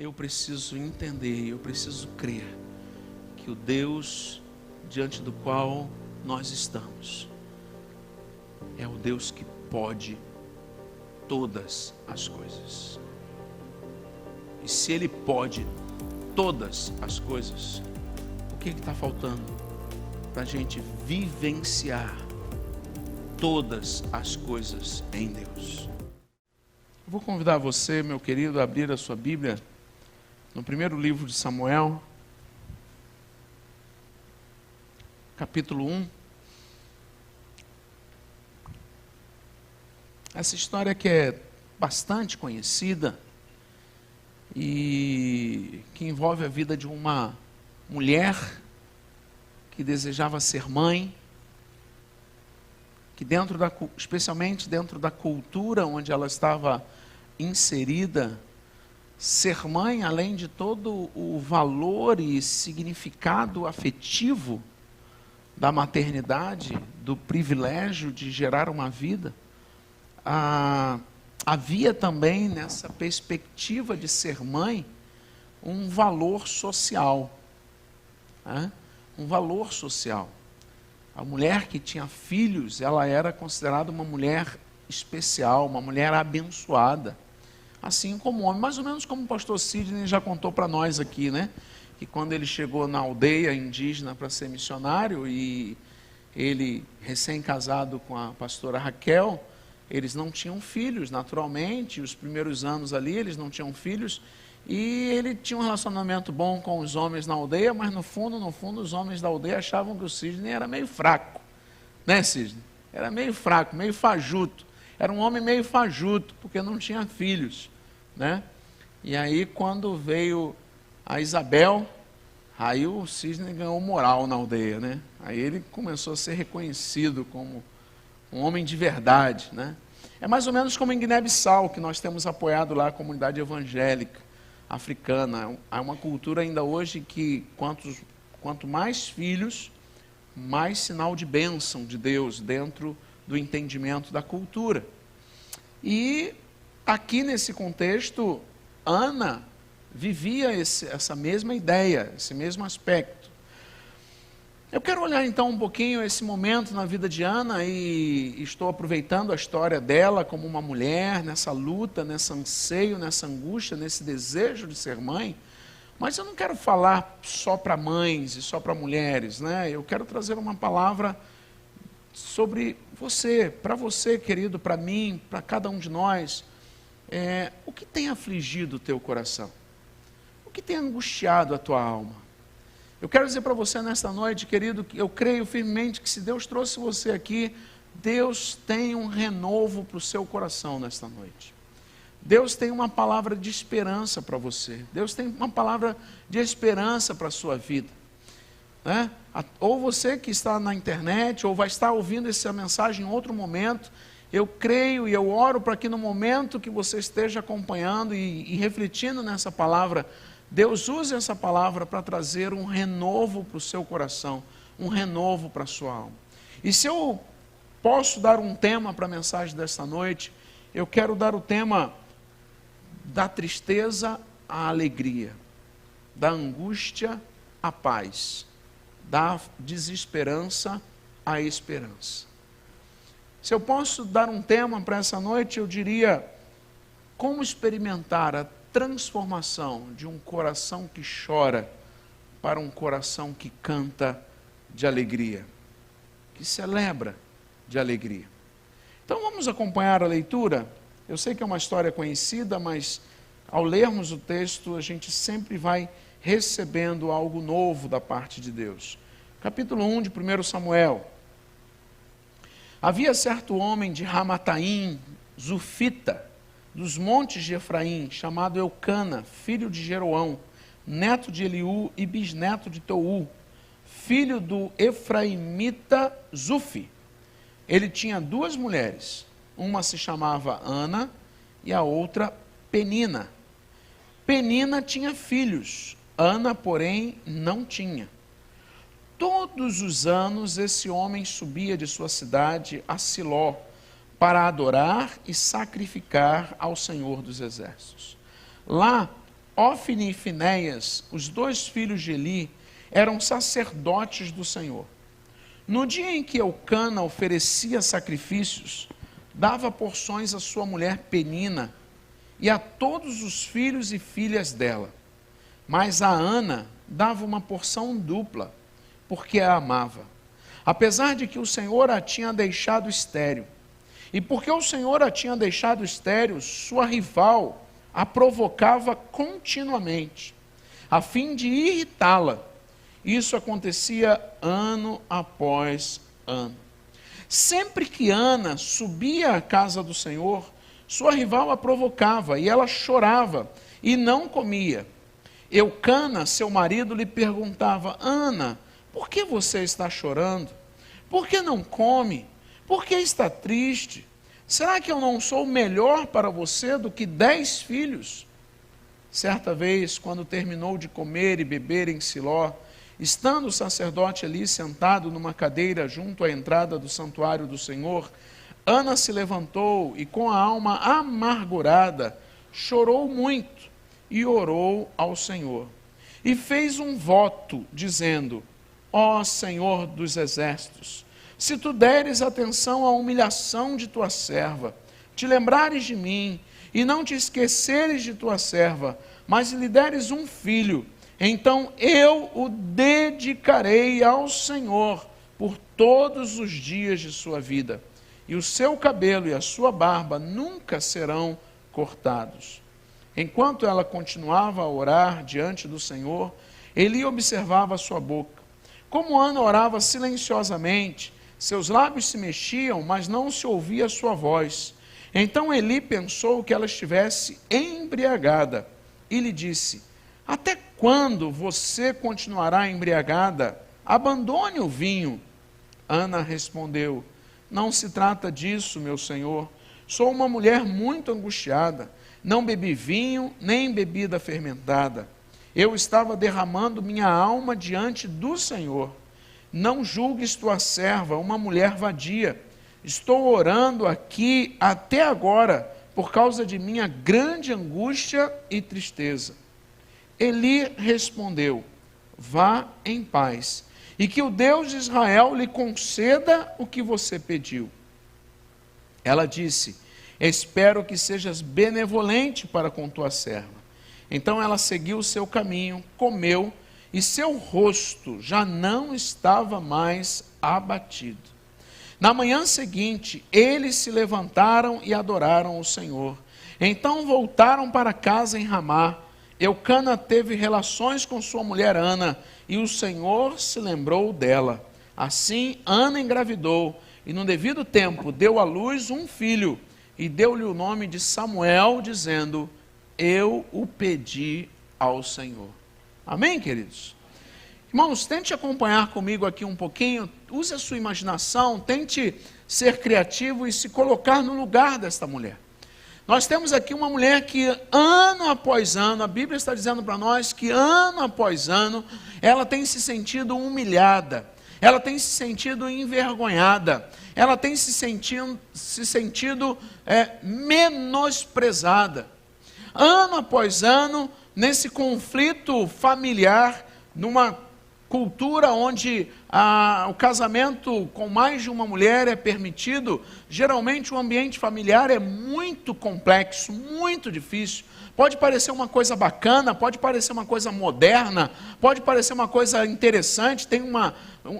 eu preciso entender, eu preciso crer que o Deus diante do qual nós estamos é o Deus que pode todas as coisas. E se Ele pode todas as coisas, o que está faltando para a gente vivenciar todas as coisas em Deus? Eu vou convidar você, meu querido, a abrir a sua Bíblia no primeiro livro de Samuel, capítulo 1. Essa história que é bastante conhecida e que envolve a vida de uma mulher que desejava ser mãe, que especialmente dentro da cultura onde ela estava inserida, ser mãe, além de todo o valor e significado afetivo da maternidade, do privilégio de gerar uma vida, havia também nessa perspectiva de ser mãe um valor social, né? Um valor social. A mulher que tinha filhos, ela era considerada uma mulher especial, uma mulher abençoada, assim como o homem, mais ou menos como o pastor Sidney já contou para nós aqui, né? Que quando ele chegou na aldeia indígena para ser missionário, e ele, recém-casado com a pastora Raquel, eles não tinham filhos, naturalmente, os primeiros anos ali eles não tinham filhos, e ele tinha um relacionamento bom com os homens na aldeia, mas no fundo, os homens da aldeia achavam que o Sidney era meio fraco, né, Sidney? Era meio fraco, meio fajuto, era um homem meio fajuto, porque não tinha filhos, né? E aí quando veio a Isabel, aí o Sidney ganhou moral na aldeia, né? Aí ele começou a ser reconhecido como um homem de verdade, né? É mais ou menos como em Guiné-Bissau, que nós temos apoiado lá a comunidade evangélica africana. Há uma cultura ainda hoje que quanto mais filhos, mais sinal de bênção de Deus dentro do entendimento da cultura. E aqui nesse contexto, Ana vivia essa mesma ideia, esse mesmo aspecto. Eu quero olhar então um pouquinho esse momento na vida de Ana e estou aproveitando a história dela como uma mulher, nessa luta, nesse anseio, nessa angústia, nesse desejo de ser mãe. Mas eu não quero falar só para mães e só para mulheres, né? Eu quero trazer uma palavra sobre você, para você, querido, para mim, para cada um de nós. O que tem afligido o teu coração? O que tem angustiado a tua alma? Eu quero dizer para você nesta noite, querido, que eu creio firmemente que se Deus trouxe você aqui, Deus tem um renovo para o seu coração nesta noite. Deus tem uma palavra de esperança para você. Deus tem uma palavra de esperança para a sua vida, né? Ou você que está na internet, ou vai estar ouvindo essa mensagem em outro momento, eu creio e eu oro para que no momento que você esteja acompanhando e refletindo nessa palavra, Deus use essa palavra para trazer um renovo para o seu coração, um renovo para a sua alma. E se eu posso dar um tema para a mensagem desta noite, eu quero dar o tema da tristeza à alegria, da angústia à paz, da desesperança à esperança. Se eu posso dar um tema para essa noite, eu diria: como experimentar a transformação de um coração que chora para um coração que canta de alegria, que celebra de alegria. Então vamos acompanhar a leitura. Eu sei que é uma história conhecida, mas ao lermos o texto, a gente sempre vai recebendo algo novo da parte de Deus. Capítulo 1 de 1 Samuel. Havia certo homem de Ramataim, Zufita, dos montes de Efraim, chamado Eucana, filho de Jeroão, neto de Eliú e bisneto de Tou, filho do Efraimita Zufi. Ele tinha duas mulheres, uma se chamava Ana e a outra Penina. Penina tinha filhos, Ana, porém, não tinha. Todos os anos esse homem subia de sua cidade a Siló, para adorar e sacrificar ao Senhor dos Exércitos. Lá Ófine e Finéias, os 2 filhos de Eli, eram sacerdotes do Senhor. No dia em que Eucana oferecia sacrifícios, dava porções à sua mulher Penina e a todos os filhos e filhas dela. Mas a Ana dava uma porção dupla, porque a amava, apesar de que o Senhor a tinha deixado estéril. E porque o Senhor a tinha deixado estéril, sua rival a provocava continuamente, a fim de irritá-la. Isso acontecia ano após ano. Sempre que Ana subia à casa do Senhor, sua rival a provocava, e ela chorava e não comia. Eucana, seu marido, lhe perguntava: Ana, por que você está chorando? Por que não come? Por que está triste? Será que eu não sou melhor para você do que 10 filhos? Certa vez, quando terminou de comer e beber em Siló, estando o sacerdote ali sentado numa cadeira junto à entrada do santuário do Senhor, Ana se levantou e, com a alma amargurada, chorou muito e orou ao Senhor. E fez um voto, dizendo: Ó Senhor dos exércitos, se tu deres atenção à humilhação de tua serva, te lembrares de mim, e não te esqueceres de tua serva, mas lhe deres um filho, então eu o dedicarei ao Senhor por todos os dias de sua vida, e o seu cabelo e a sua barba nunca serão cortados. Enquanto ela continuava a orar diante do Senhor, Eli observava a sua boca. Como Ana orava silenciosamente, seus lábios se mexiam, mas não se ouvia a sua voz. Então Eli pensou que ela estivesse embriagada e lhe disse: Até quando você continuará embriagada? Abandone o vinho. Ana respondeu: Não se trata disso, meu senhor. Sou uma mulher muito angustiada. Não bebi vinho, nem bebida fermentada. Eu estava derramando minha alma diante do Senhor. Não julgues tua serva, uma mulher vadia. Estou orando aqui até agora, por causa de minha grande angústia e tristeza. Eli respondeu: Vá em paz, e que o Deus de Israel lhe conceda o que você pediu. Ela disse: Espero que sejas benevolente para com tua serva. Então ela seguiu o seu caminho, comeu, e seu rosto já não estava mais abatido. Na manhã seguinte, eles se levantaram e adoraram o Senhor. Então voltaram para casa em Ramá. Eucana teve relações com sua mulher Ana, e o Senhor se lembrou dela. Assim, Ana engravidou, e no devido tempo deu à luz um filho, e deu-lhe o nome de Samuel, dizendo: Eu o pedi ao Senhor. Amém, queridos? Irmãos, tente acompanhar comigo aqui um pouquinho, use a sua imaginação, tente ser criativo e se colocar no lugar desta mulher. Nós temos aqui uma mulher que ano após ano, a Bíblia está dizendo para nós que ano após ano, ela tem se sentido humilhada, ela tem se sentido envergonhada, ela tem se sentido menosprezada. Ano após ano, nesse conflito familiar, numa cultura onde o casamento com mais de uma mulher é permitido, geralmente o ambiente familiar é muito complexo, muito difícil. Pode parecer uma coisa bacana, pode parecer uma coisa moderna, pode parecer uma coisa interessante. Tem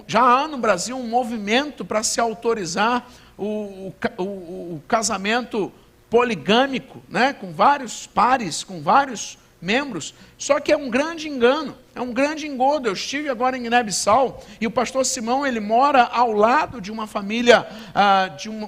já há no Brasil um movimento para se autorizar o casamento poligâmico, né, com vários pares, com vários membros, só que é um grande engano, é um grande engodo. Eu estive agora em Guiné-Bissau e o pastor Simão, ele mora ao lado de uma família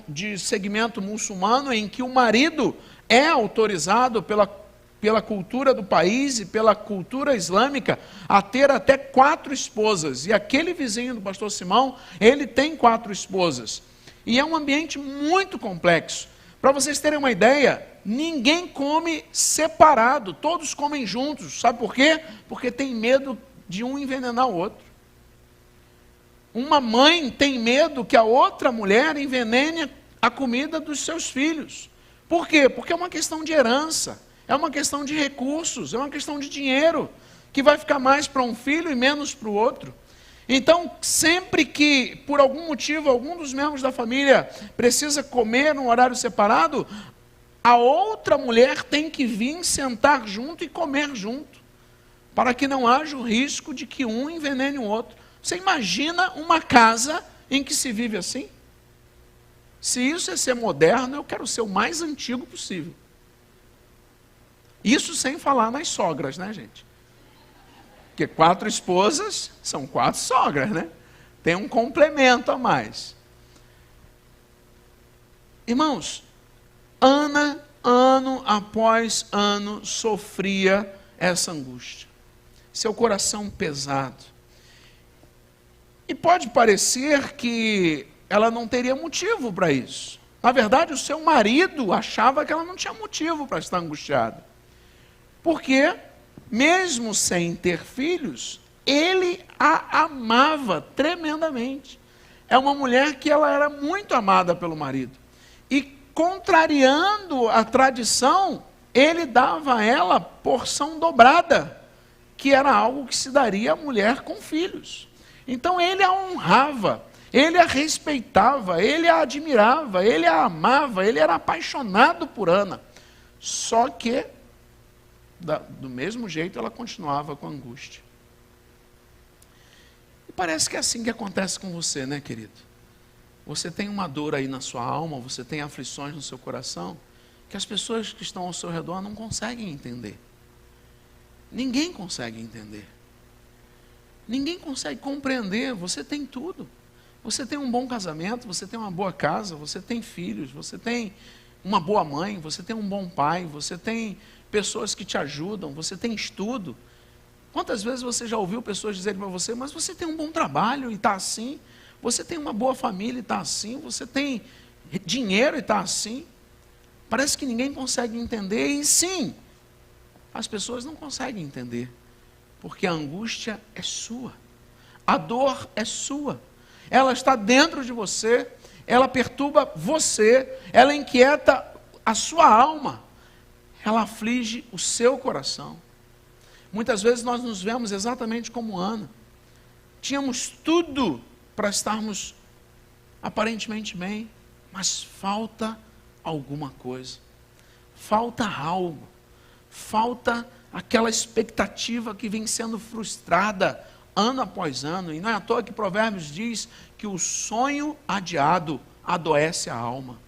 de segmento muçulmano, em que o marido é autorizado pela cultura do país e pela cultura islâmica a ter até 4 esposas, e aquele vizinho do pastor Simão, ele tem 4 esposas, e é um ambiente muito complexo. Para vocês terem uma ideia, ninguém come separado, todos comem juntos. Sabe por quê? Porque tem medo de um envenenar o outro. Uma mãe tem medo que a outra mulher envenene a comida dos seus filhos. Por quê? Porque é uma questão de herança, É uma questão de recursos, é uma questão de dinheiro, que vai ficar mais para um filho e menos para o outro. Então, sempre que, por algum motivo, algum dos membros da família precisa comer num horário separado, a outra mulher tem que vir sentar junto e comer junto, para que não haja o risco de que um envenene o outro. Você imagina uma casa em que se vive assim? Se isso é ser moderno, eu quero ser o mais antigo possível. Isso sem falar nas sogras, né, gente? Porque 4 esposas são 4 sogras, né? Tem um complemento a mais. Irmãos, Ana, ano após ano, sofria essa angústia. Seu coração pesado. E pode parecer que ela não teria motivo para isso. Na verdade, o seu marido achava que ela não tinha motivo para estar angustiada. Porque, mesmo sem ter filhos, ele a amava tremendamente. É uma mulher que ela era muito amada pelo marido. E, contrariando a tradição, ele dava a ela porção dobrada, que era algo que se daria à mulher com filhos. Então ele a honrava, ele a respeitava, ele a admirava, ele a amava, ele era apaixonado por Ana. Só que, do mesmo jeito, ela continuava com angústia. E parece que é assim que acontece com você, né, querido? Você tem uma dor aí na sua alma, você tem aflições no seu coração, que as pessoas que estão ao seu redor não conseguem entender. Ninguém consegue entender. Ninguém consegue compreender. Você tem tudo. Você tem um bom casamento, você tem uma boa casa, você tem filhos, você tem uma boa mãe, você tem um bom pai, você tem pessoas que te ajudam, você tem estudo. Quantas vezes você já ouviu pessoas dizerem para você, mas você tem um bom trabalho e está assim, você tem uma boa família e está assim, você tem dinheiro e está assim. Parece que ninguém consegue entender, e sim, as pessoas não conseguem entender, porque a angústia é sua, a dor é sua, ela está dentro de você, ela perturba você, ela inquieta a sua alma, ela aflige o seu coração. Muitas vezes nós nos vemos exatamente como Ana. Tínhamos tudo para estarmos aparentemente bem, mas falta alguma coisa. Falta algo. Falta aquela expectativa que vem sendo frustrada ano após ano. E não é à toa que Provérbios diz que o sonho adiado adoece a alma.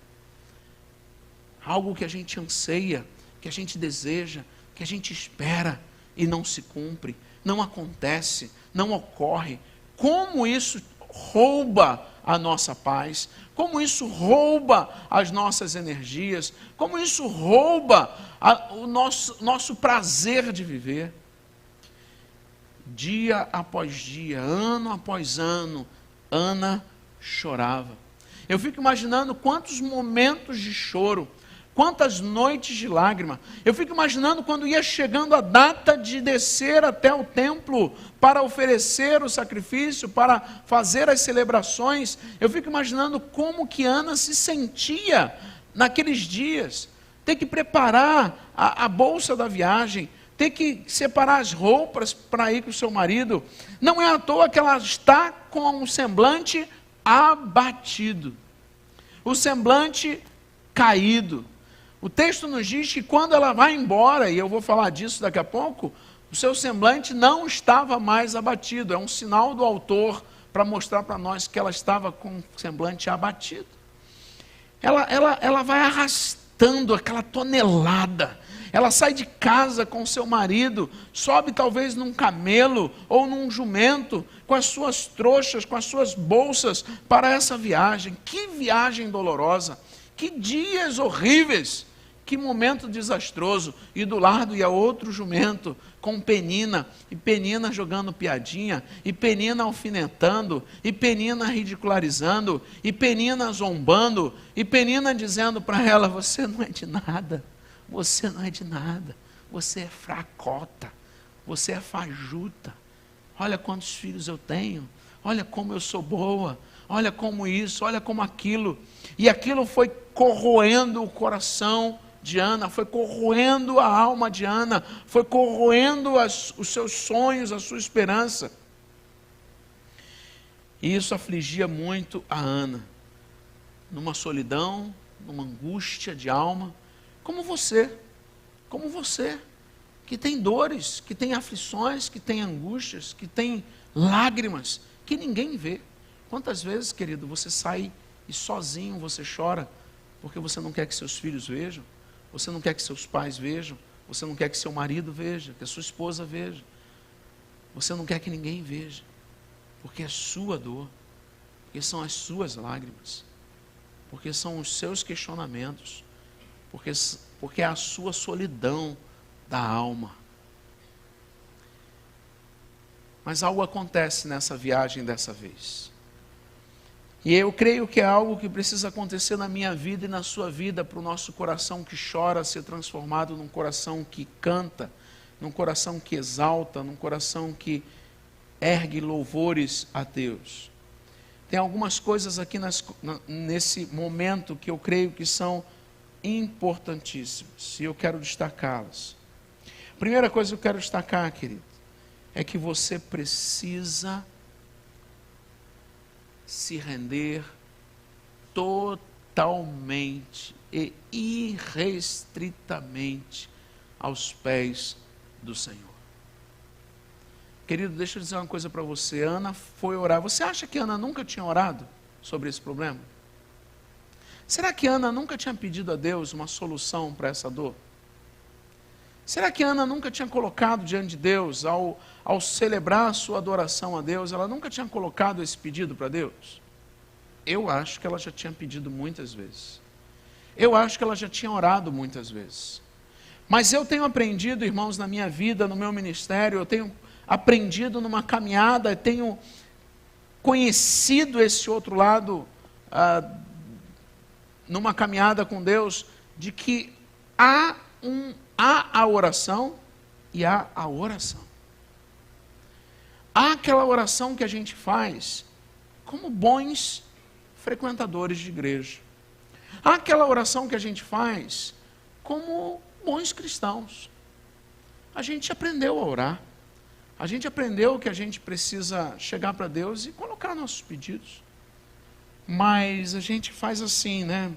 Algo que a gente anseia, que a gente deseja, que a gente espera e não se cumpre, não acontece, não ocorre. Como isso rouba a nossa paz, como isso rouba as nossas energias, como isso rouba o nosso prazer de viver. Dia após dia, ano após ano, Ana chorava. Eu fico imaginando quantos momentos de choro, quantas noites de lágrima. Eu fico imaginando quando ia chegando a data de descer até o templo para oferecer o sacrifício, para fazer as celebrações. Eu fico imaginando como que Ana se sentia naqueles dias. Ter que preparar a bolsa da viagem, ter que separar as roupas para ir com o seu marido. Não é à toa que ela está com um semblante abatido, o semblante caído. O texto nos diz que quando ela vai embora, e eu vou falar disso daqui a pouco, o seu semblante não estava mais abatido. É um sinal do autor para mostrar para nós que ela estava com o semblante abatido. Ela vai arrastando aquela tonelada. Ela sai de casa com seu marido, sobe talvez num camelo ou num jumento, com as suas trouxas, com as suas bolsas para essa viagem. Que viagem dolorosa! Que dias horríveis, que momento desastroso. E do lado ia outro jumento com Penina, e Penina jogando piadinha, e Penina alfinetando, e Penina ridicularizando, e Penina zombando, e Penina dizendo para ela, você não é de nada, você não é de nada, você é fracota, você é fajuta, olha quantos filhos eu tenho, olha como eu sou boa, olha como isso, olha como aquilo. E aquilo foi corroendo o coração de Ana, foi corroendo a alma de Ana, foi corroendo os seus sonhos, a sua esperança. E isso afligia muito a Ana, numa solidão, numa angústia de alma, como você, que tem dores, que tem aflições, que tem angústias, que tem lágrimas, que ninguém vê. Quantas vezes, querido, você sai e sozinho você chora, porque você não quer que seus filhos vejam, você não quer que seus pais vejam, você não quer que seu marido veja, que a sua esposa veja, você não quer que ninguém veja, porque é sua dor, porque são as suas lágrimas, porque são os seus questionamentos, porque é a sua solidão da alma. Mas algo acontece nessa viagem dessa vez. E eu creio que é algo que precisa acontecer na minha vida e na sua vida, para o nosso coração que chora ser transformado num coração que canta, num coração que exalta, num coração que ergue louvores a Deus. Tem algumas coisas aqui nesse momento que eu creio que são importantíssimas, e eu quero destacá-las. A primeira coisa que eu quero destacar, querido, é que você precisa se render totalmente e irrestritamente aos pés do Senhor. Querido, deixa eu dizer uma coisa para você. Ana foi orar. Você acha que Ana nunca tinha orado sobre esse problema? Será que Ana nunca tinha pedido a Deus uma solução para essa dor? Será que Ana nunca tinha colocado diante de Deus, ao celebrar a sua adoração a Deus, ela nunca tinha colocado esse pedido para Deus? Eu acho que ela já tinha pedido muitas vezes. Eu acho que ela já tinha orado muitas vezes. Mas eu tenho aprendido, irmãos, na minha vida, no meu ministério, eu tenho aprendido numa caminhada, eu tenho conhecido esse outro lado, numa caminhada com Deus, de que há a oração e há a oração. Há aquela oração que a gente faz como bons frequentadores de igreja. Há aquela oração que a gente faz como bons cristãos. A gente aprendeu a orar. A gente aprendeu que a gente precisa chegar para Deus e colocar nossos pedidos. Mas a gente faz assim, né?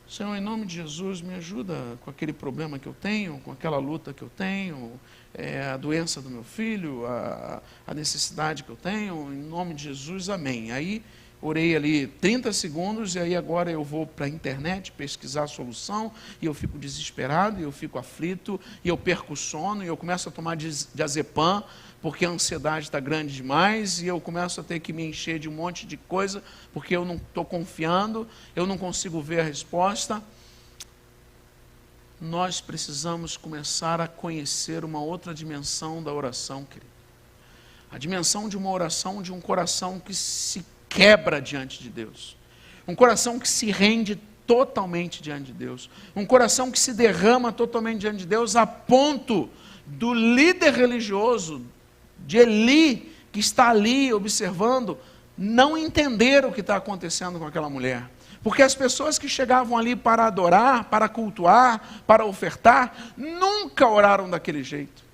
Senhor, em nome de Jesus, me ajuda com aquele problema que eu tenho, com aquela luta que eu tenho, a doença do meu filho, a necessidade que eu tenho, em nome de Jesus, amém. Aí orei ali 30 segundos e aí agora eu vou para a internet pesquisar a solução e eu fico desesperado, e eu fico aflito, e eu perco o sono, e eu começo a tomar diazepam, porque a ansiedade está grande demais, e eu começo a ter que me encher de um monte de coisa, porque eu não estou confiando, eu não consigo ver a resposta. Nós precisamos começar a conhecer uma outra dimensão da oração, querido. A dimensão de uma oração, de um coração que se quebra diante de Deus. Um coração que se rende totalmente diante de Deus. Um coração que se derrama totalmente diante de Deus, a ponto do líder religioso, de Eli, que está ali observando, não entender o que está acontecendo com aquela mulher. Porque as pessoas que chegavam ali para adorar, para cultuar, para ofertar, nunca oraram daquele jeito.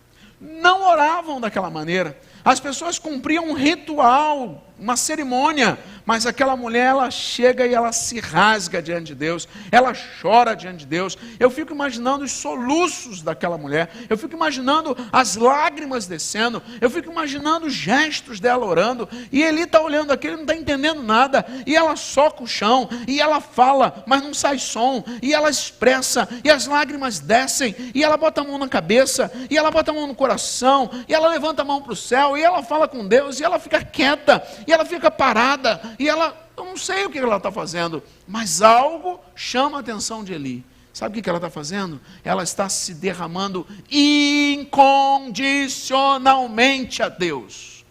Não oravam daquela maneira. As pessoas cumpriam um ritual, uma cerimônia, mas aquela mulher, ela chega e ela se rasga diante de Deus, ela chora diante de Deus. Eu fico imaginando os soluços daquela mulher, eu fico imaginando as lágrimas descendo, eu fico imaginando os gestos dela orando, e Eli está olhando aquilo, não está entendendo nada, e ela soca o chão, e ela fala, mas não sai som, e ela expressa, e as lágrimas descem, e ela bota a mão na cabeça, e ela bota a mão no coração, e ela levanta a mão para o céu, e ela fala com Deus, e ela fica quieta, e ela fica parada, e ela, eu não sei o que ela está fazendo, mas algo chama a atenção de Eli. Sabe o que ela está fazendo? Ela está se derramando incondicionalmente a Deus.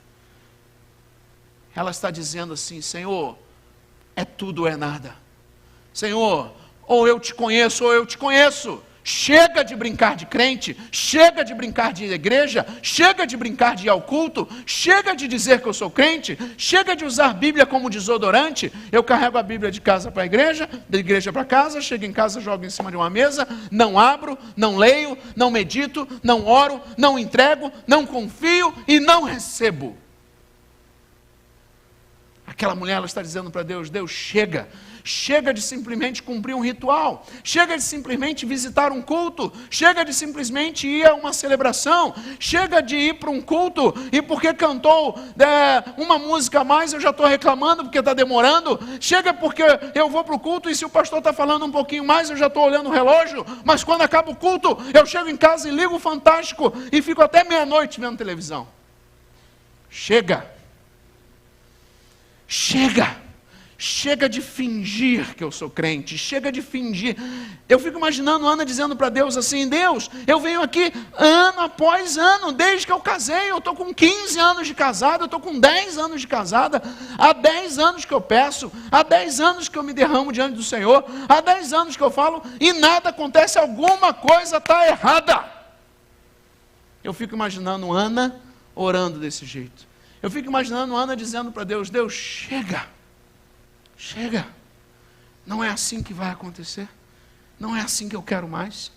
Ela está dizendo assim: Senhor, é tudo ou é nada. Senhor, ou eu te conheço ou eu te conheço. Chega de brincar de crente, chega de brincar de igreja, chega de brincar de ir ao culto, chega de dizer que eu sou crente, chega de usar a Bíblia como desodorante. Eu carrego a Bíblia de casa para a igreja, da igreja para casa, chego em casa, jogo em cima de uma mesa, não abro, não leio, não medito, não oro, não entrego, não confio e não recebo. Aquela mulher, ela está dizendo para Deus: Deus, chega. Chega de simplesmente cumprir um ritual, chega de simplesmente visitar um culto, chega de simplesmente ir a uma celebração, chega de ir para um culto e porque cantou uma música a mais eu já estou reclamando porque está demorando, chega porque eu vou para o culto e se o pastor está falando um pouquinho mais eu já estou olhando o relógio, mas quando acaba o culto eu chego em casa e ligo o Fantástico e fico até meia-noite vendo televisão. Chega de fingir que eu sou crente, chega de fingir. Eu fico imaginando Ana dizendo para Deus assim: Deus, eu venho aqui ano após ano, desde que eu casei, eu estou com 15 anos de casada, eu estou com 10 anos de casada, há 10 anos que eu peço, há 10 anos que eu me derramo diante do Senhor, há 10 anos que eu falo e nada acontece, alguma coisa está errada. Eu fico imaginando Ana orando desse jeito, eu fico imaginando Ana dizendo para Deus: Deus, chega, não é assim que vai acontecer, não é assim que eu quero mais,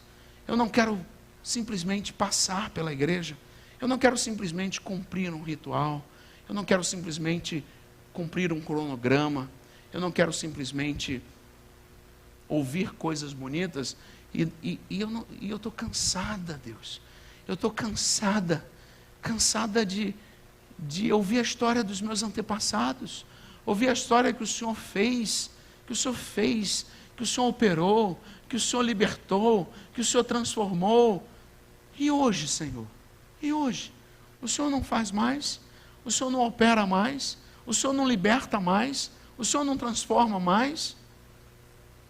eu não quero simplesmente passar pela igreja, eu não quero simplesmente cumprir um ritual, eu não quero simplesmente cumprir um cronograma, eu não quero simplesmente ouvir coisas bonitas, e eu estou cansada, Deus, eu estou cansada de ouvir a história dos meus antepassados, ouvir a história que o Senhor fez, que o Senhor operou, que o Senhor libertou, que o Senhor transformou. E hoje, Senhor? E hoje? O Senhor não faz mais? O Senhor não opera mais? O Senhor não liberta mais? O Senhor não transforma mais?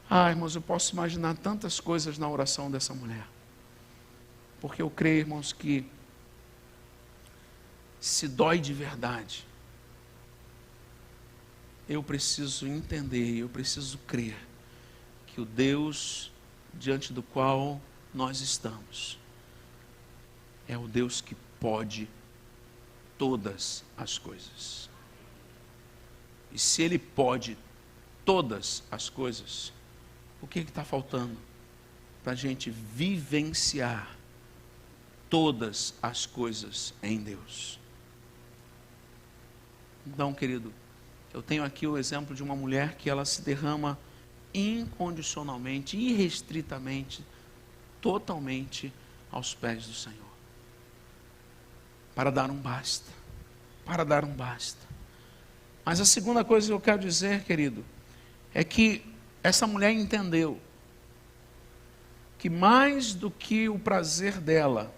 Ah, irmãos, eu posso imaginar tantas coisas na oração dessa mulher. Porque eu creio, irmãos, que se dói de verdade, eu preciso entender, eu preciso crer que o Deus diante do qual nós estamos é o Deus que pode todas as coisas. E se Ele pode todas as coisas, o que está faltando para a gente vivenciar todas as coisas em Deus? Então, querido, eu tenho aqui o exemplo de uma mulher que ela se derrama incondicionalmente, irrestritamente, totalmente aos pés do Senhor. Para dar um basta. Mas a segunda coisa que eu quero dizer, querido, é que essa mulher entendeu que mais do que o prazer dela,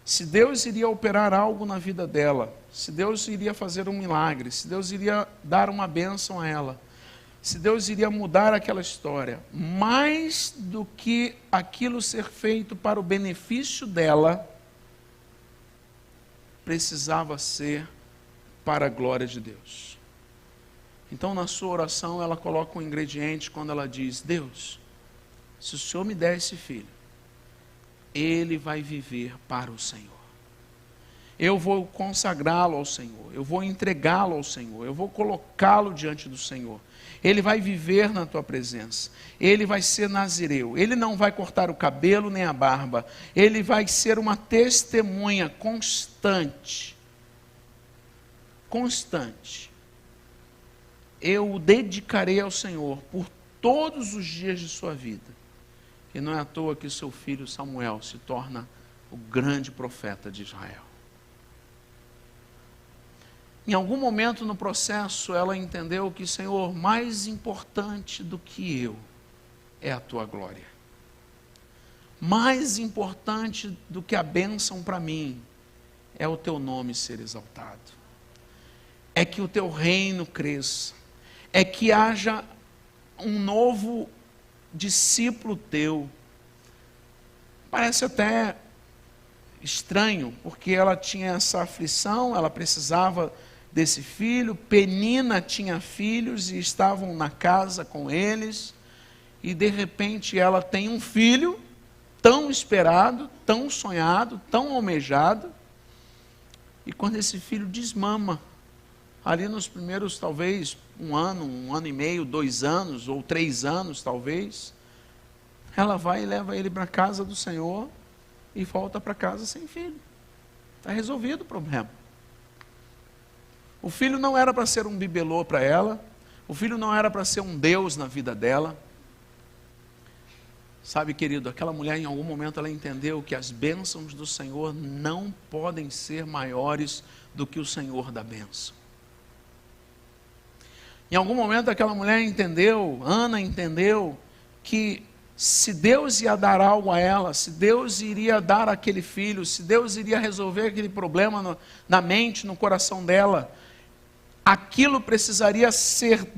se Deus iria operar algo na vida dela, se Deus iria fazer um milagre, se Deus iria dar uma bênção a ela, se Deus iria mudar aquela história, mais do que aquilo ser feito para o benefício dela, precisava ser para a glória de Deus. Então, na sua oração, ela coloca um ingrediente quando ela diz: Deus, se o Senhor me der esse filho, ele vai viver para o Senhor. Eu vou consagrá-lo ao Senhor, eu vou entregá-lo ao Senhor, eu vou colocá-lo diante do Senhor. Ele vai viver na tua presença, ele vai ser nazireu, ele não vai cortar o cabelo nem a barba, ele vai ser uma testemunha constante. Eu o dedicarei ao Senhor por todos os dias de sua vida. E não é à toa que seu filho Samuel se torna o grande profeta de Israel. Em algum momento no processo, ela entendeu que, Senhor, mais importante do que eu é a tua glória. Mais importante do que a bênção para mim é o teu nome ser exaltado. É que o teu reino cresça. É que haja um novo discípulo teu. Parece até estranho, porque ela tinha essa aflição, ela precisava desse filho. Penina tinha filhos e estavam na casa com eles, e de repente ela tem um filho tão esperado, tão sonhado, tão almejado, e quando esse filho desmama, ali nos primeiros talvez um ano e meio, 2 anos, ou 3 anos talvez, ela vai e leva ele para a casa do Senhor e volta para casa sem filho. Está resolvido o problema. O filho não era para ser um bibelô para ela, o filho não era para ser um Deus na vida dela. Sabe, querido, aquela mulher em algum momento ela entendeu que as bênçãos do Senhor não podem ser maiores do que o Senhor da bênção. Em algum momento aquela mulher entendeu, Ana entendeu, que se Deus ia dar algo a ela, se Deus iria dar aquele filho, se Deus iria resolver aquele problema na mente, no coração dela, aquilo precisaria ser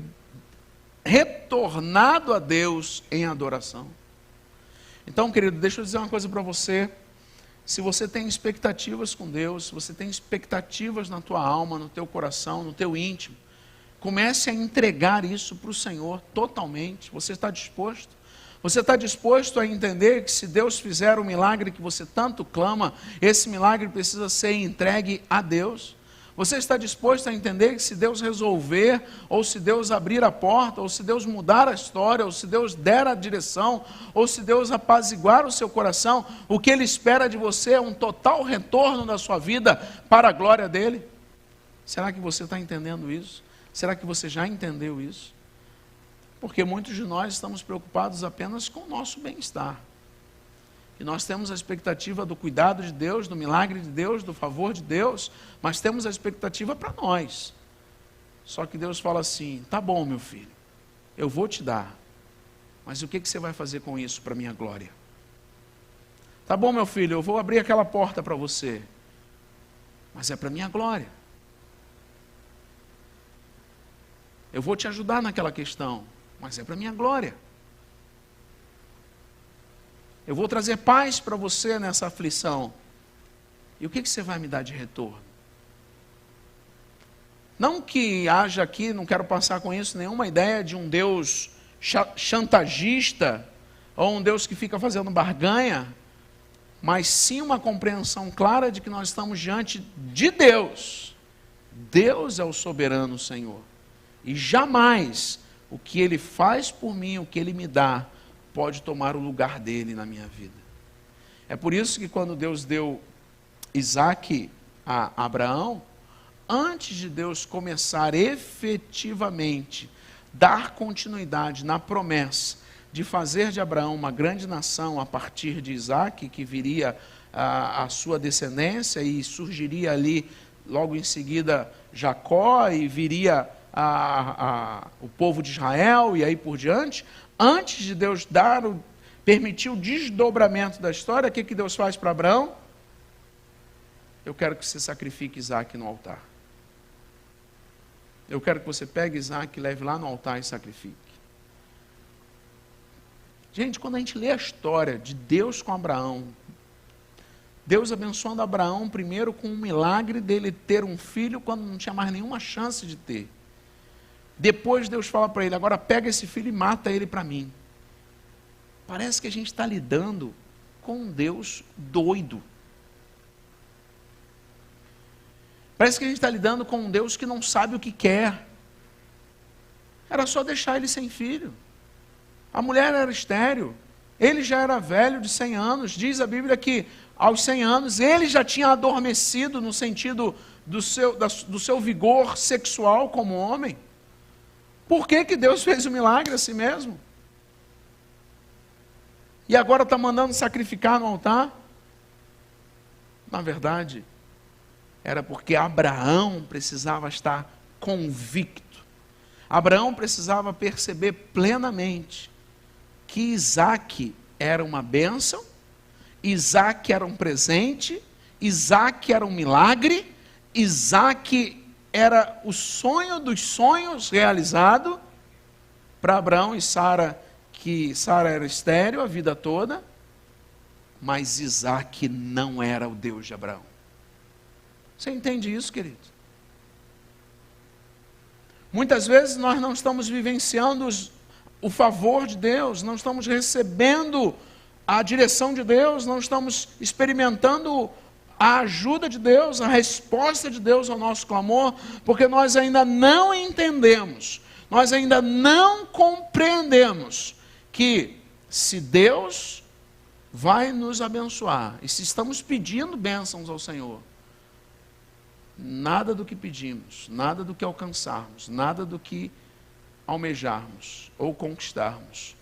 retornado a Deus em adoração. Então, querido, deixa eu dizer uma coisa para você. Se você tem expectativas com Deus, se você tem expectativas na tua alma, no teu coração, no teu íntimo, comece a entregar isso para o Senhor totalmente. Você está disposto? Você está disposto a entender que se Deus fizer o milagre que você tanto clama, esse milagre precisa ser entregue a Deus? Você está disposto a entender que se Deus resolver, ou se Deus abrir a porta, ou se Deus mudar a história, ou se Deus der a direção, ou se Deus apaziguar o seu coração, o que Ele espera de você é um total retorno da sua vida para a glória dEle? Será que você está entendendo isso? Será que você já entendeu isso? Porque muitos de nós estamos preocupados apenas com o nosso bem-estar. E nós temos a expectativa do cuidado de Deus, do milagre de Deus, do favor de Deus, mas temos a expectativa para nós. Só que Deus fala assim: tá bom, meu filho, eu vou te dar, mas o que você vai fazer com isso para a minha glória? Tá bom, meu filho, eu vou abrir aquela porta para você, mas é para a minha glória. Eu vou te ajudar naquela questão, mas é para a minha glória. Eu vou trazer paz para você nessa aflição. E o que você vai me dar de retorno? Não que haja aqui, não quero passar com isso, nenhuma ideia de um Deus chantagista, ou um Deus que fica fazendo barganha, mas sim uma compreensão clara de que nós estamos diante de Deus. Deus é o soberano Senhor. E jamais o que Ele faz por mim, o que Ele me dá, pode tomar o lugar dele na minha vida. É por isso que quando Deus deu Isaque a Abraão, antes de Deus começar efetivamente dar continuidade na promessa de fazer de Abraão uma grande nação a partir de Isaque, que viria a sua descendência e surgiria ali logo em seguida Jacó e viria o povo de Israel e aí por diante. Antes de Deus permitir o desdobramento da história, o que Deus faz para Abraão? Eu quero que você sacrifique Isaque no altar. Eu quero que você pegue Isaque, leve lá no altar e sacrifique. Gente, quando a gente lê a história de Deus com Abraão, Deus abençoando Abraão primeiro com um milagre dele ter um filho quando não tinha mais nenhuma chance de ter. Depois Deus fala para ele: agora pega esse filho e mata ele para mim. Parece que a gente está lidando com um Deus doido. Parece que a gente está lidando com um Deus que não sabe o que quer. Era só deixar ele sem filho. A mulher era estéril. Ele já era velho de 100 anos. Diz a Bíblia que aos 100 anos ele já tinha adormecido no sentido do seu vigor sexual como homem. Por que Deus fez o milagre assim mesmo? E agora está mandando sacrificar no altar? Na verdade, era porque Abraão precisava estar convicto. Abraão precisava perceber plenamente que Isaque era uma bênção, Isaque era um presente, Isaque era um milagre, Isaque era o sonho dos sonhos realizado para Abraão e Sara, que Sara era estéril a vida toda, mas Isaque não era o Deus de Abraão. Você entende isso, querido? Muitas vezes nós não estamos vivenciando o favor de Deus, não estamos recebendo a direção de Deus, não estamos experimentando a ajuda de Deus, a resposta de Deus ao nosso clamor, porque nós ainda não entendemos, nós ainda não compreendemos que se Deus vai nos abençoar, e se estamos pedindo bênçãos ao Senhor, nada do que pedimos, nada do que alcançarmos, nada do que almejarmos ou conquistarmos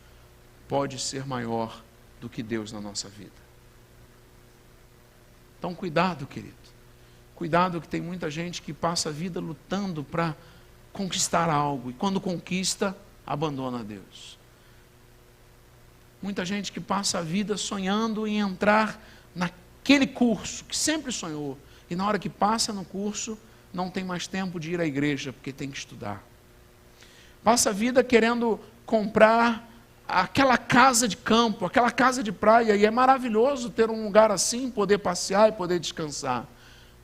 pode ser maior do que Deus na nossa vida. Então cuidado, querido. Cuidado, que tem muita gente que passa a vida lutando para conquistar algo, e quando conquista, abandona Deus. Muita gente que passa a vida sonhando em entrar naquele curso que sempre sonhou, e na hora que passa no curso, não tem mais tempo de ir à igreja, porque tem que estudar. Passa a vida querendo comprar aquela casa de campo, aquela casa de praia, e é maravilhoso ter um lugar assim, poder passear e poder descansar.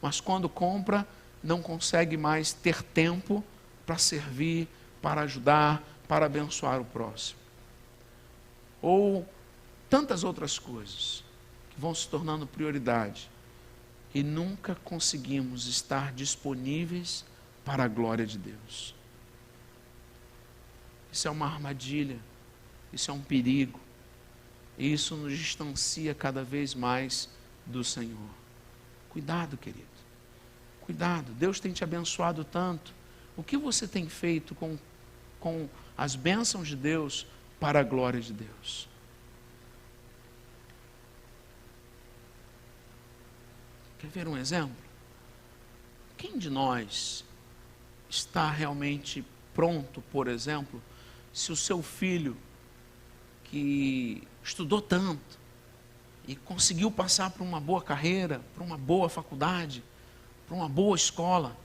Mas quando compra, não consegue mais ter tempo para servir, para ajudar, para abençoar o próximo. Ou tantas outras coisas que vão se tornando prioridade e nunca conseguimos estar disponíveis para a glória de Deus. Isso é uma armadilha, isso é um perigo, e isso nos distancia cada vez mais do Senhor. Cuidado, querido, cuidado. Deus tem te abençoado tanto. O que você tem feito com as bênçãos de Deus para a glória de Deus? Quer ver um exemplo? Quem de nós está realmente pronto, por exemplo, se o seu filho, que estudou tanto e conseguiu passar por uma boa carreira, por uma boa faculdade, por uma boa escola,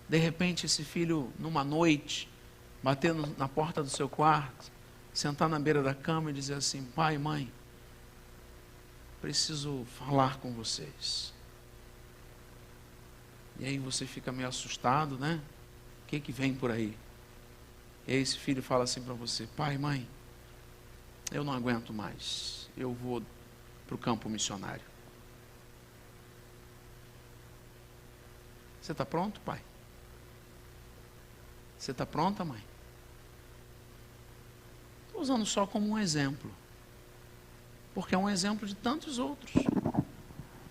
de repente esse filho, numa noite, bater na porta do seu quarto, sentar na beira da cama e dizer assim: pai, mãe, preciso falar com vocês. E aí você fica meio assustado, né? O que vem por aí? E aí esse filho fala assim para você: pai, mãe, eu não aguento mais, eu vou para o campo missionário. Você está pronto, pai? Você está pronta, mãe? Estou usando só como um exemplo, porque é um exemplo de tantos outros,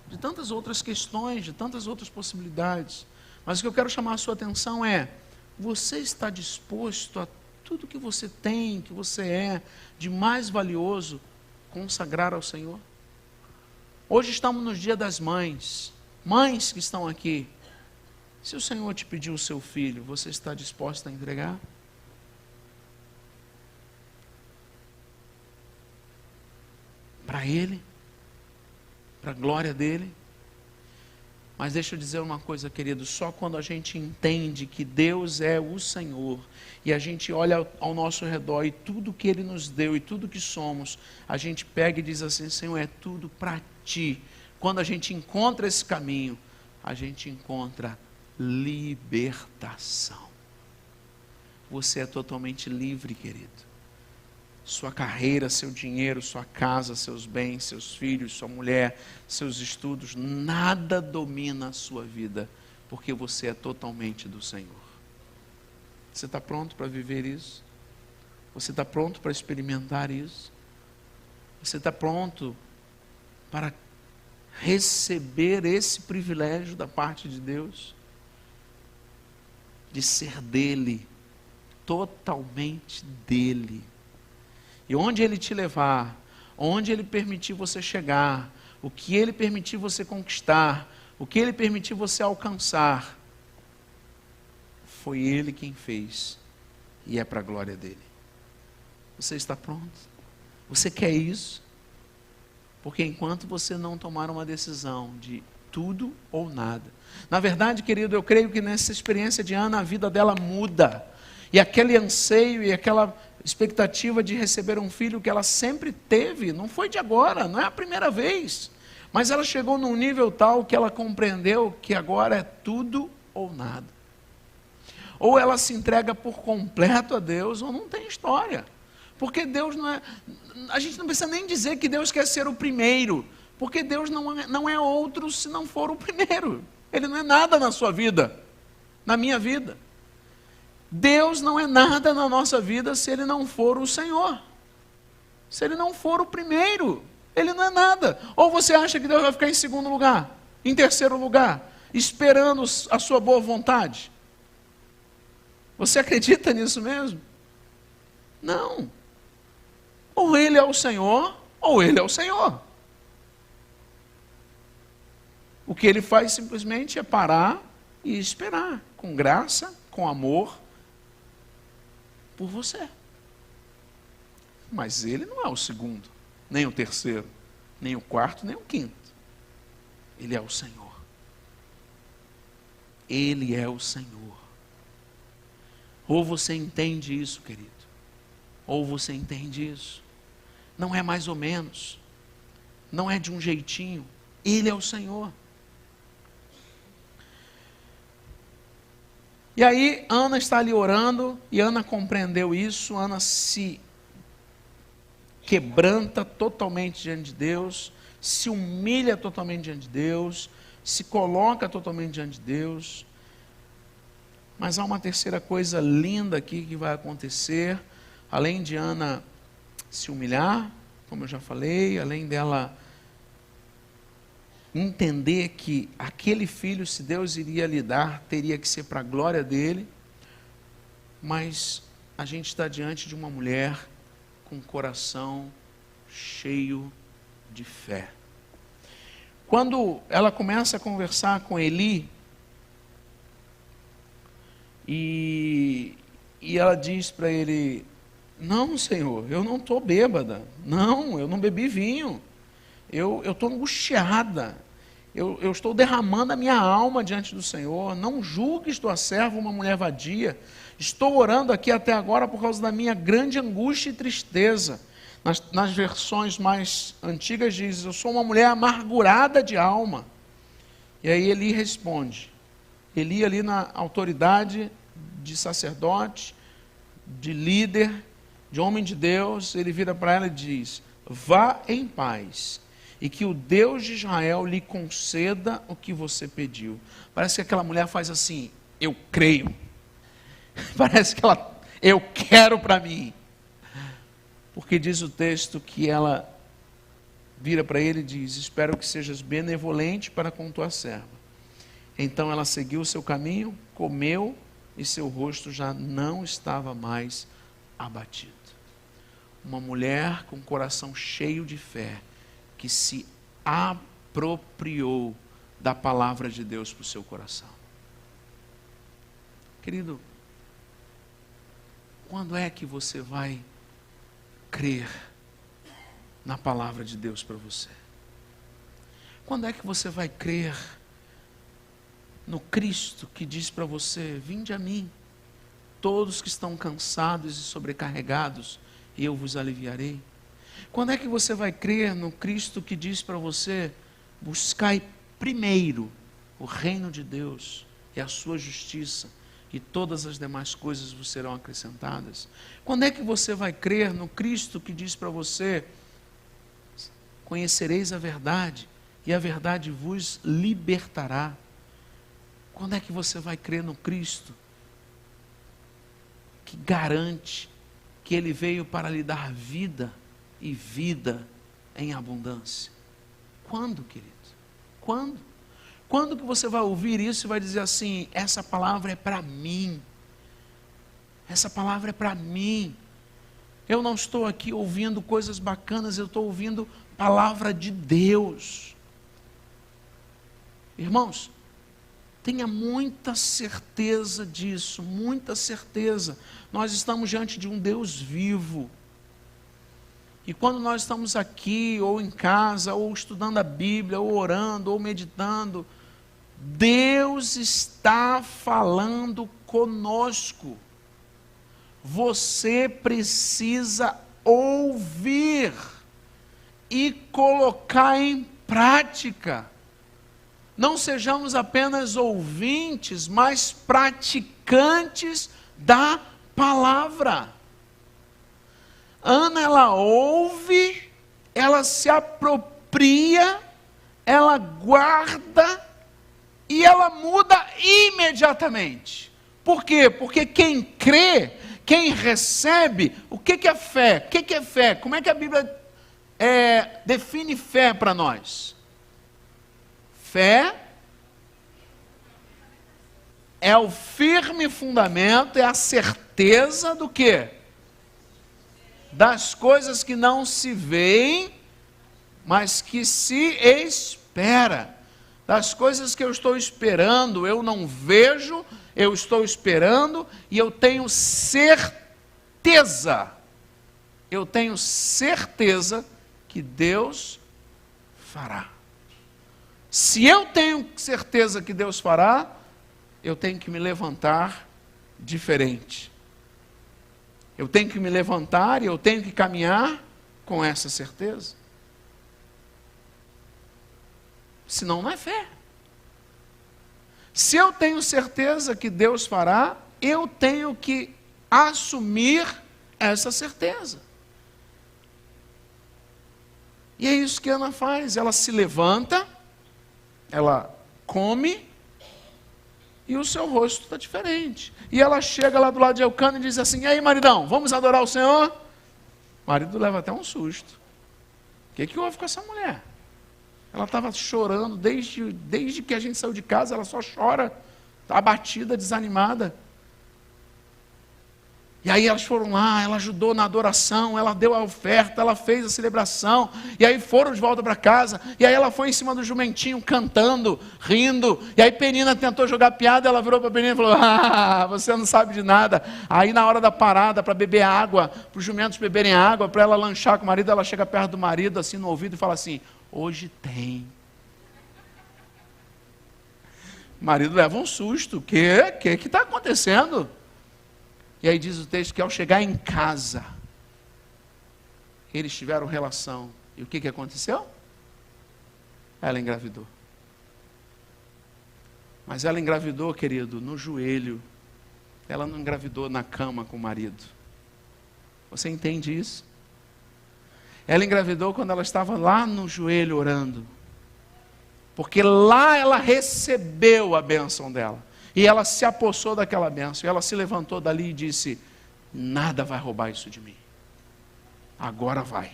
de tantas outras questões, de tantas outras possibilidades. Mas o que eu quero chamar a sua atenção é: você está disposto a tudo que você tem, que você é, de mais valioso, consagrar ao Senhor? Hoje estamos no Dia das Mães. Mães que estão aqui, se o Senhor te pediu o seu filho, você está disposta a entregar? Para Ele? Para a glória dEle? Mas deixa eu dizer uma coisa, querido, só quando a gente entende que Deus é o Senhor, e a gente olha ao nosso redor e tudo que Ele nos deu e tudo que somos, a gente pega e diz assim: Senhor, é tudo para Ti. Quando a gente encontra esse caminho, a gente encontra libertação. Você é totalmente livre, querido. Sua carreira, seu dinheiro, sua casa, seus bens, seus filhos, sua mulher, seus estudos, nada domina a sua vida, porque você é totalmente do Senhor. Você está pronto para viver isso? Você está pronto para experimentar isso? Você está pronto para receber esse privilégio da parte de Deus? De ser dele, totalmente dele. E onde Ele te levar, onde Ele permitir você chegar, o que Ele permitir você conquistar, o que Ele permitir você alcançar, foi Ele quem fez, e é para a glória dEle. Você está pronto? Você quer isso? Porque enquanto você não tomar uma decisão de tudo ou nada, na verdade, querido, eu creio que nessa experiência de Ana, a vida dela muda, e aquele anseio e aquela expectativa de receber um filho que ela sempre teve, não foi de agora, não é a primeira vez, mas ela chegou num nível tal que ela compreendeu que agora é tudo ou nada. Ou ela se entrega por completo a Deus, ou não tem história. Porque Deus não é... A gente não precisa nem dizer que Deus quer ser o primeiro, porque Deus não é outro se não for o primeiro. Ele não é nada na sua vida, na minha vida. Deus não é nada na nossa vida se Ele não for o Senhor. Se Ele não for o primeiro, Ele não é nada. Ou você acha que Deus vai ficar em segundo lugar, em terceiro lugar, esperando a sua boa vontade? Você acredita nisso mesmo? Não. Ou Ele é o Senhor, ou Ele é o Senhor. O que Ele faz simplesmente é parar e esperar, com graça, com amor, por você. Mas Ele não é o segundo, nem o terceiro, nem o quarto, nem o quinto. Ele é o Senhor. Ele é o Senhor. Ou você entende isso, querido, ou você entende isso. Não é mais ou menos, não é de um jeitinho. Ele é o Senhor. E aí Ana está ali orando, e Ana compreendeu isso. Ana se quebranta totalmente diante de Deus, se humilha totalmente diante de Deus, se coloca totalmente diante de Deus. Mas há uma terceira coisa linda aqui que vai acontecer, além de Ana se humilhar, como eu já falei, além dela entender que aquele filho, se Deus iria lhe dar, teria que ser para a glória dele. Mas a gente está diante de uma mulher com um coração cheio de fé. Quando ela começa a conversar com Eli, e ela diz para ele: não, Senhor, eu não estou bêbada, não, eu não bebi vinho, eu estou angustiada, eu estou derramando a minha alma diante do Senhor. Não julgues tua serva uma mulher vadia. Estou orando aqui até agora por causa da minha grande angústia e tristeza. Nas versões mais antigas diz: eu sou uma mulher amargurada de alma. E aí Eli responde. Eli ali na autoridade de sacerdote, de líder, de homem de Deus, ele vira para ela e diz: vá em paz, e que o Deus de Israel lhe conceda o que você pediu. Parece que aquela mulher faz assim: eu creio. Parece que eu quero para mim. Porque diz o texto que ela vira para ele e diz: espero que sejas benevolente para com tua serva. Então ela seguiu o seu caminho, comeu, e seu rosto já não estava mais abatido. Uma mulher com o coração cheio de fé, que se apropriou da palavra de Deus para o seu coração. Querido, quando é que você vai crer na palavra de Deus para você? Quando é que você vai crer no Cristo que diz para você: vinde a mim, todos que estão cansados e sobrecarregados, e eu vos aliviarei? Quando é que você vai crer no Cristo que diz para você: buscai primeiro o reino de Deus e a sua justiça, e todas as demais coisas vos serão acrescentadas? Quando é que você vai crer no Cristo que diz para você: conhecereis a verdade, e a verdade vos libertará? Quando é que você vai crer no Cristo que garante que Ele veio para lhe dar vida e vida em abundância? Quando, querido? Quando? Quando que você vai ouvir isso e vai dizer assim: essa palavra é para mim, essa palavra é para mim, eu não estou aqui ouvindo coisas bacanas, eu estou ouvindo palavra de Deus? Irmãos, tenha muita certeza disso, muita certeza. Nós estamos diante de um Deus vivo. E quando nós estamos aqui, ou em casa, ou estudando a Bíblia, ou orando, ou meditando, Deus está falando conosco. Você precisa ouvir e colocar em prática. Não sejamos apenas ouvintes, mas praticantes da palavra. Ana, ela ouve, ela se apropria, ela guarda e ela muda imediatamente. Por quê? Porque quem crê, quem recebe, o que é fé? O que é fé? Como é que a Bíblia define fé para nós? Fé é o firme fundamento, é a certeza do quê? Das coisas que não se veem, mas que se espera. Das coisas que eu estou esperando, eu não vejo, eu estou esperando e eu tenho certeza. Eu tenho certeza que Deus fará. Se eu tenho certeza que Deus fará, eu tenho que me levantar diferente. Eu tenho que me levantar e eu tenho que caminhar com essa certeza. Senão não é fé. Se eu tenho certeza que Deus fará, eu tenho que assumir essa certeza. E é isso que Ana faz. Ela se levanta, ela come e o seu rosto está diferente. E ela chega lá do lado de Eucana e diz assim: e aí, maridão, vamos adorar o Senhor? O marido leva até um susto. O que houve com essa mulher? Ela estava chorando desde que a gente saiu de casa, ela só chora, abatida, desanimada. E aí elas foram lá, ela ajudou na adoração, ela deu a oferta, ela fez a celebração, e aí foram de volta para casa, e aí ela foi em cima do jumentinho cantando, rindo, e aí Penina tentou jogar piada, ela virou para Penina e falou: ah, você não sabe de nada. Aí na hora da parada, para beber água, para os jumentos beberem água, para ela lanchar com o marido, ela chega perto do marido, assim no ouvido, e fala assim: hoje tem. O marido leva um susto: o que está acontecendo? E aí diz o texto que ao chegar em casa, eles tiveram relação. E o que aconteceu? Ela engravidou. Mas ela engravidou, querido, no joelho. Ela não engravidou na cama com o marido. Você entende isso? Ela engravidou quando ela estava lá no joelho orando. Porque lá ela recebeu a bênção dela. E ela se apossou daquela bênção. E ela se levantou dali e disse: nada vai roubar isso de mim. Agora vai.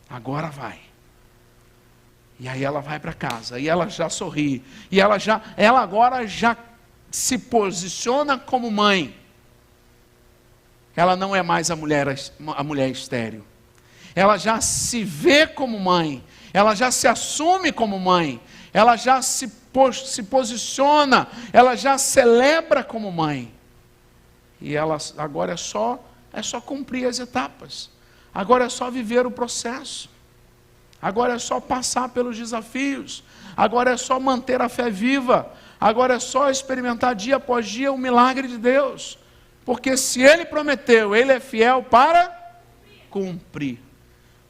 Agora vai. E aí ela vai para casa. E ela já sorri. E ela agora já se posiciona como mãe. Ela não é mais a mulher estéril. Ela já se vê como mãe. Ela já se assume como mãe. Ela já se posiciona. Ela já celebra como mãe. E ela agora é só cumprir as etapas. Agora é só viver o processo. Agora é só passar pelos desafios. Agora é só manter a fé viva. Agora é só experimentar dia após dia o milagre de Deus. Porque se Ele prometeu, Ele é fiel para cumprir.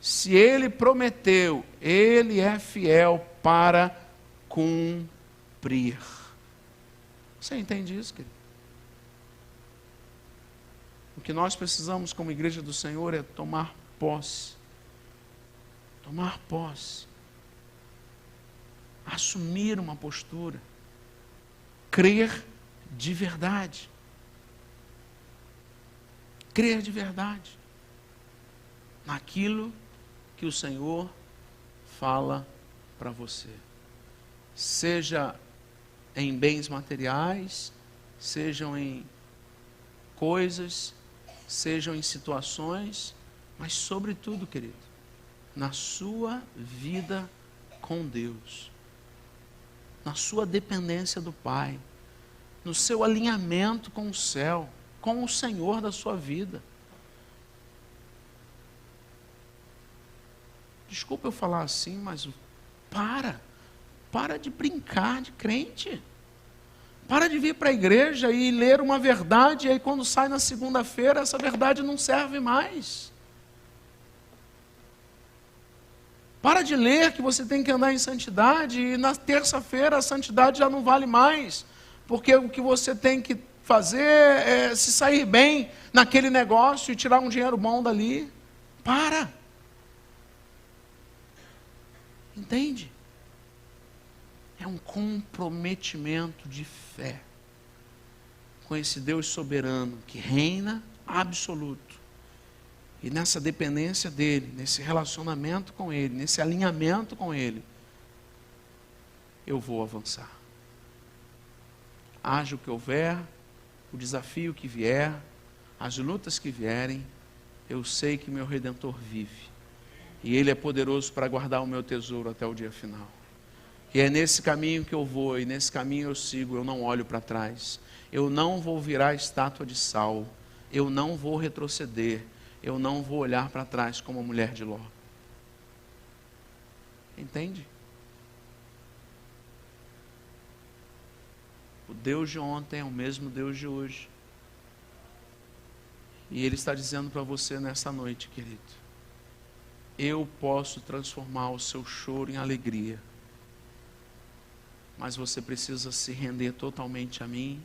Se Ele prometeu, Ele é fiel para cumprir. Você entende isso, querido? O que nós precisamos como igreja do Senhor é tomar posse. Tomar posse. Assumir uma postura. Crer de verdade. Crer de verdade naquilo que o Senhor fala para você. Seja em bens materiais, sejam em coisas, sejam em situações, mas sobretudo, querido, na sua vida com Deus, na sua dependência do Pai, no seu alinhamento com o céu, com o Senhor da sua vida. Desculpa eu falar assim, mas para de brincar de crente. Para de vir para a igreja e ler uma verdade, e aí quando sai na segunda-feira, essa verdade não serve mais. Para de ler que você tem que andar em santidade, e na terça-feira a santidade já não vale mais, porque o que você tem que se sair bem naquele negócio e tirar um dinheiro bom dali. Para. Entende? É um comprometimento de fé com esse Deus soberano que reina absoluto. E nessa dependência dele, nesse relacionamento com ele, nesse alinhamento com ele, eu vou avançar. Haja o que houver, o desafio que vier, as lutas que vierem, eu sei que meu Redentor vive. E ele é poderoso para guardar o meu tesouro até o dia final. E é nesse caminho que eu vou, e nesse caminho eu sigo, eu não olho para trás. Eu não vou virar estátua de sal. Eu não vou retroceder. Eu não vou olhar para trás como a mulher de Ló. Entende? O Deus de ontem é o mesmo Deus de hoje. E Ele está dizendo para você nessa noite, querido: eu posso transformar o seu choro em alegria. Mas você precisa se render totalmente a mim.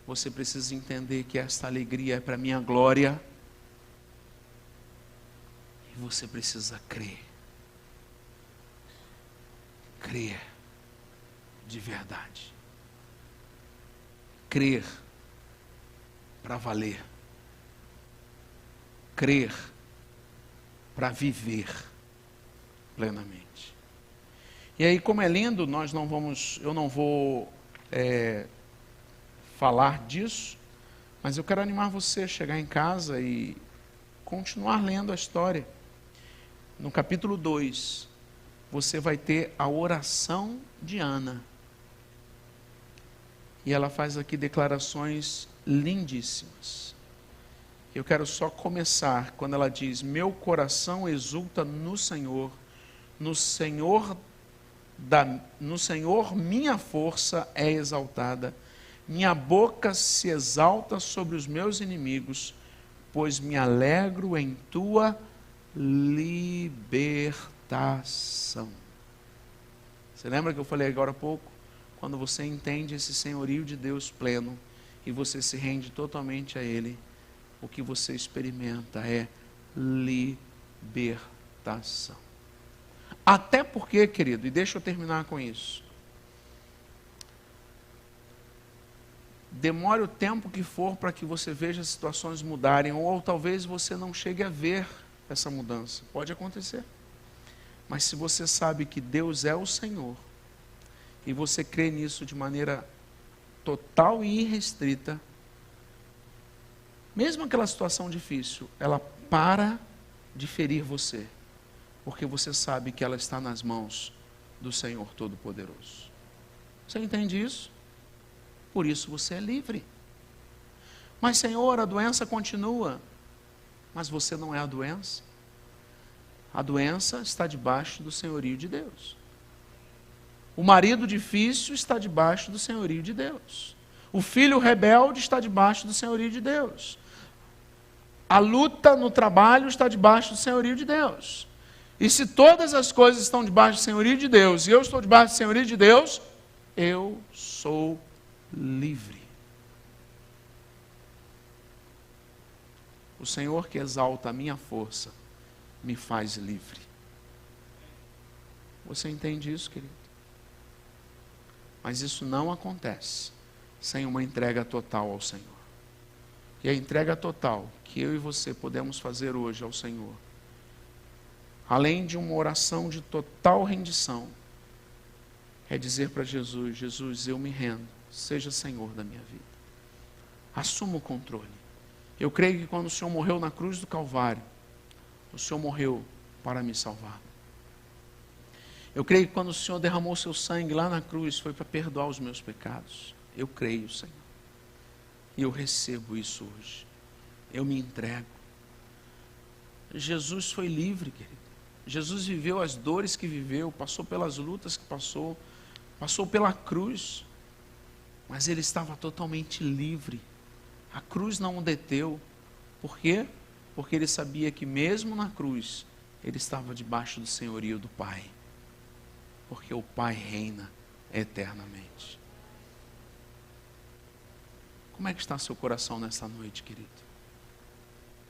Você precisa entender que esta alegria é para a minha glória. E você precisa crer. Crer de verdade. Crer para valer. Crer para viver plenamente. E aí, como é lindo, eu não vou falar disso, mas eu quero animar você a chegar em casa e continuar lendo a história. No capítulo 2, você vai ter a oração de Ana. E ela faz aqui declarações lindíssimas. Eu quero só começar quando ela diz: meu coração exulta no Senhor minha força é exaltada, minha boca se exalta sobre os meus inimigos, pois me alegro em tua libertação. Você lembra que eu falei agora há pouco? Quando você entende esse senhorio de Deus pleno e você se rende totalmente a Ele, o que você experimenta é libertação. Até porque, querido, e deixa eu terminar com isso, demore o tempo que for para que você veja as situações mudarem, ou talvez você não chegue a ver essa mudança, pode acontecer. Mas se você sabe que Deus é o Senhor, e você crê nisso de maneira total e irrestrita, mesmo aquela situação difícil, ela para de ferir você, porque você sabe que ela está nas mãos do Senhor Todo-Poderoso. Você entende isso? Por isso você é livre. Mas, Senhor, a doença continua. Mas você não é a doença. A doença está debaixo do senhorio de Deus. O marido difícil está debaixo do senhorio de Deus. O filho rebelde está debaixo do senhorio de Deus. A luta no trabalho está debaixo do senhorio de Deus. E se todas as coisas estão debaixo do senhorio de Deus, e eu estou debaixo do senhorio de Deus, eu sou livre. O Senhor que exalta a minha força, me faz livre. Você entende isso, querido? Mas isso não acontece sem uma entrega total ao Senhor. E a entrega total que eu e você podemos fazer hoje ao Senhor, além de uma oração de total rendição, é dizer para Jesus: Jesus, eu me rendo, seja Senhor da minha vida. Assuma o controle. Eu creio que quando o Senhor morreu na cruz do Calvário, o Senhor morreu para me salvar. Eu creio que quando o Senhor derramou seu sangue lá na cruz, foi para perdoar os meus pecados. Eu creio, Senhor. E eu recebo isso hoje. Eu me entrego. Jesus foi livre, querido. Jesus viveu as dores que viveu, passou pelas lutas que passou pela cruz, mas ele estava totalmente livre. A cruz não o deteu. Por quê? Porque ele sabia que mesmo na cruz, ele estava debaixo do senhorio do Pai. Porque o Pai reina eternamente. Como é que está seu coração nesta noite, querido?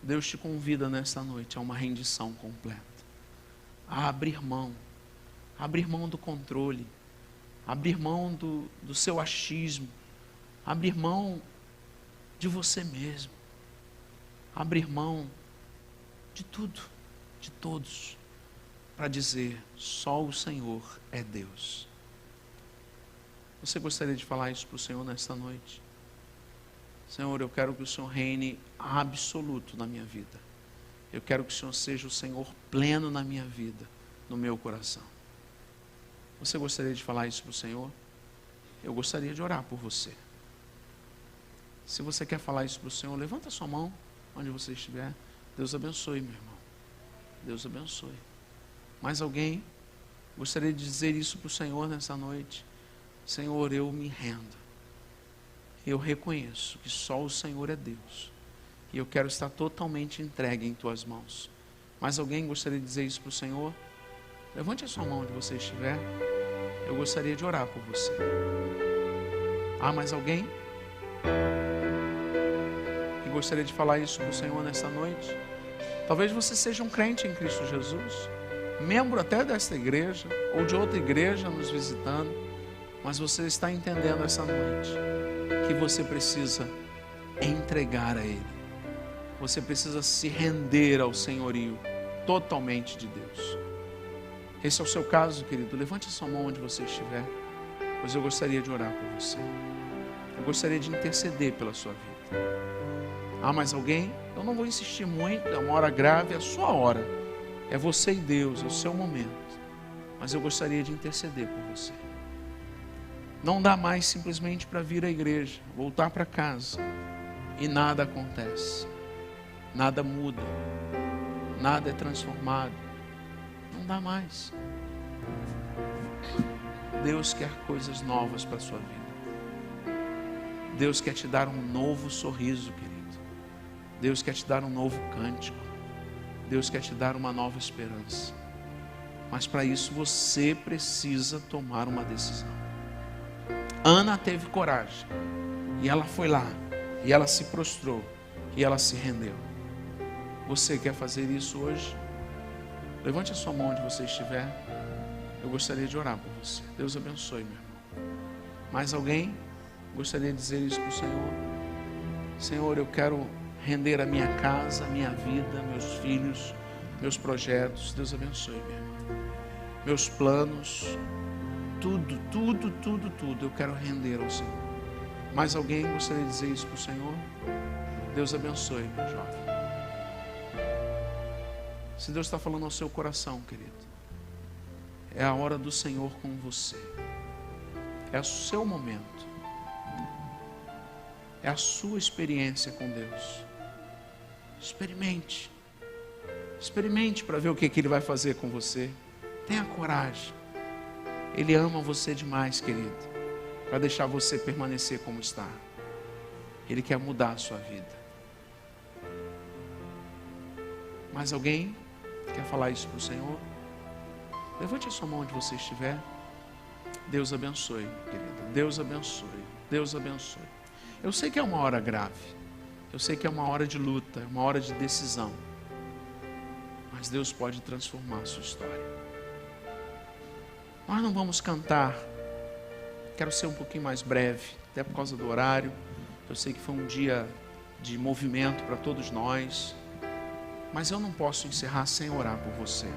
Deus te convida nesta noite a uma rendição completa, a abrir mão do controle, abrir mão do seu achismo, abrir mão de você mesmo, abrir mão de tudo, de todos, para dizer: só o Senhor é Deus. Você gostaria de falar isso para o Senhor nesta noite? Senhor, eu quero que o Senhor reine absoluto na minha vida. Eu quero que o Senhor seja o Senhor pleno na minha vida, no meu coração. Você gostaria de falar isso para o Senhor? Eu gostaria de orar por você. Se você quer falar isso para o Senhor, levanta a sua mão onde você estiver. Deus abençoe, meu irmão. Deus abençoe. Mais alguém gostaria de dizer isso para o Senhor nessa noite? Senhor, eu me rendo. Eu reconheço que só o Senhor é Deus. E eu quero estar totalmente entregue em tuas mãos. Mais alguém gostaria de dizer isso para o Senhor? Levante a sua mão onde você estiver. Eu gostaria de orar por você. Há mais alguém que gostaria de falar isso para o Senhor nesta noite? Talvez você seja um crente em Cristo Jesus, membro até desta igreja ou de outra igreja nos visitando, mas você está entendendo essa noite que você precisa entregar a Ele. Você precisa se render ao senhorio totalmente de Deus. Esse é o seu caso, querido. Levante a sua mão onde você estiver, pois eu gostaria de orar por você. Eu gostaria de interceder pela sua vida. Há mais alguém? Eu não vou insistir muito, é uma hora grave, é a sua hora. É você e Deus, é o seu momento. Mas eu gostaria de interceder por você. Não dá mais simplesmente para vir à igreja, voltar para casa e nada acontece. Nada muda. Nada é transformado. Não dá mais. Deus quer coisas novas para a sua vida. Deus quer te dar um novo sorriso, querido. Deus quer te dar um novo cântico. Deus quer te dar uma nova esperança. Mas para isso você precisa tomar uma decisão. Ana teve coragem. E ela foi lá. E ela se prostrou. E ela se rendeu. Você quer fazer isso hoje? Levante a sua mão onde você estiver. Eu gostaria de orar por você. Deus abençoe, meu irmão. Mais alguém gostaria de dizer isso para o Senhor? Senhor, eu quero render a minha casa, a minha vida, meus filhos, meus projetos. Deus abençoe, meu irmão. Meus planos, tudo. Eu quero render ao Senhor. Mais alguém gostaria de dizer isso para o Senhor? Deus abençoe, meu jovem. Se Deus está falando ao seu coração, querido, é a hora do Senhor com você. É o seu momento. É a sua experiência com Deus. Experimente. Experimente para ver o que Ele vai fazer com você. Tenha coragem. Ele ama você demais, querido, para deixar você permanecer como está. Ele quer mudar a sua vida. Mais alguém quer falar isso para o Senhor? Levante a sua mão onde você estiver. Deus abençoe, querido. Deus abençoe. Deus abençoe. Eu sei que é uma hora grave. Eu sei que é uma hora de luta, é uma hora de decisão. Mas Deus pode transformar a sua história. Nós não vamos cantar. Quero ser um pouquinho mais breve, até por causa do horário. Eu sei que foi um dia de movimento para todos nós. Mas eu não posso encerrar sem orar por você.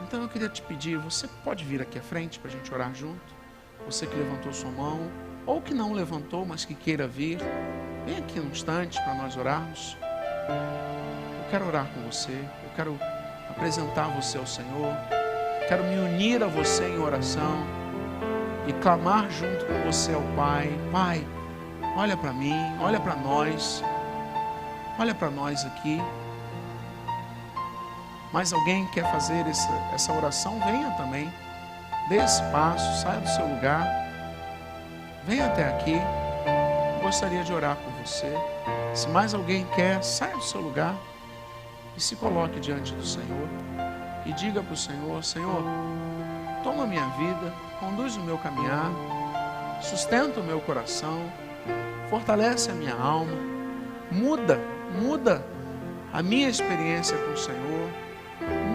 Então eu queria te pedir, você pode vir aqui à frente para a gente orar junto? Você que levantou sua mão, ou que não levantou, mas que queira vir, vem aqui num instante para nós orarmos. Eu quero orar com você, eu quero apresentar você ao Senhor, quero me unir a você em oração e clamar junto com você ao Pai. Pai, olha para mim, olha para nós aqui. Mais alguém quer fazer essa oração? Venha também. Dê esse passo, saia do seu lugar. Venha até aqui. Eu gostaria de orar por você. Se mais alguém quer, saia do seu lugar e se coloque diante do Senhor. E diga para o Senhor: Senhor, toma a minha vida, conduz o meu caminhar, sustenta o meu coração, fortalece a minha alma, muda a minha experiência com o Senhor,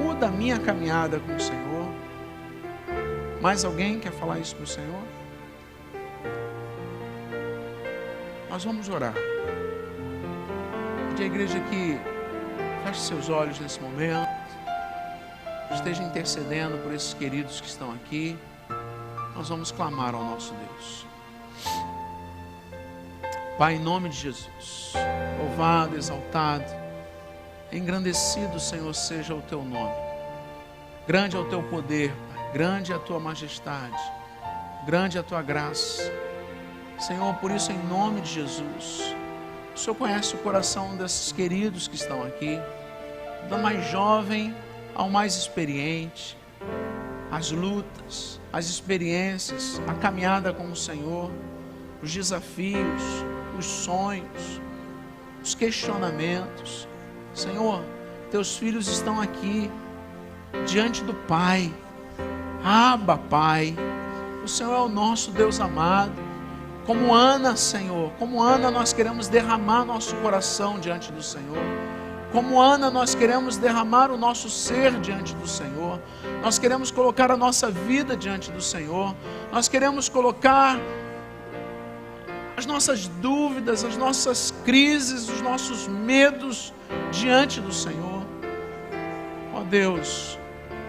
muda a minha caminhada com o Senhor. Mais alguém quer falar isso para o Senhor? Nós vamos orar. Pedir à igreja que feche seus olhos nesse momento, esteja intercedendo por esses queridos que estão aqui. Nós vamos clamar ao nosso Deus. Pai, em nome de Jesus, louvado, exaltado, engrandecido, Senhor, seja o Teu nome. Grande é o Teu poder, Pai, grande é a Tua majestade, grande é a Tua graça. Senhor, por isso, em nome de Jesus, o Senhor conhece o coração desses queridos que estão aqui, da mais jovem ao mais experiente, as lutas, as experiências, a caminhada com o Senhor, os desafios, os sonhos, os questionamentos. Senhor, Teus filhos estão aqui, diante do Pai. Abba, Pai, o Senhor é o nosso Deus amado. Como Ana, Senhor, como Ana, nós queremos derramar nosso coração diante do Senhor. Como Ana, nós queremos derramar o nosso ser diante do Senhor. Nós queremos colocar a nossa vida diante do Senhor. Nós queremos colocar as nossas dúvidas, as nossas crises, os nossos medos diante do Senhor. Ó Deus,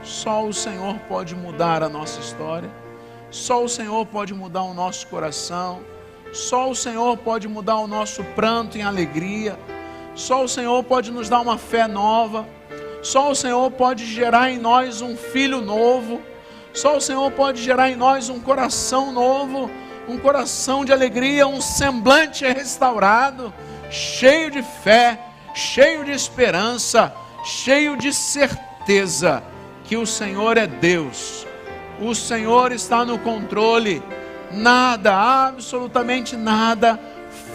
só o Senhor pode mudar a nossa história. Só o Senhor pode mudar o nosso coração. Só o Senhor pode mudar o nosso pranto em alegria. Só o Senhor pode nos dar uma fé nova. Só o Senhor pode gerar em nós um filho novo. Só o Senhor pode gerar em nós um coração novo, um coração de alegria, um semblante restaurado, cheio de fé, cheio de esperança, cheio de certeza que o Senhor é Deus. O Senhor está no controle. Nada, absolutamente nada,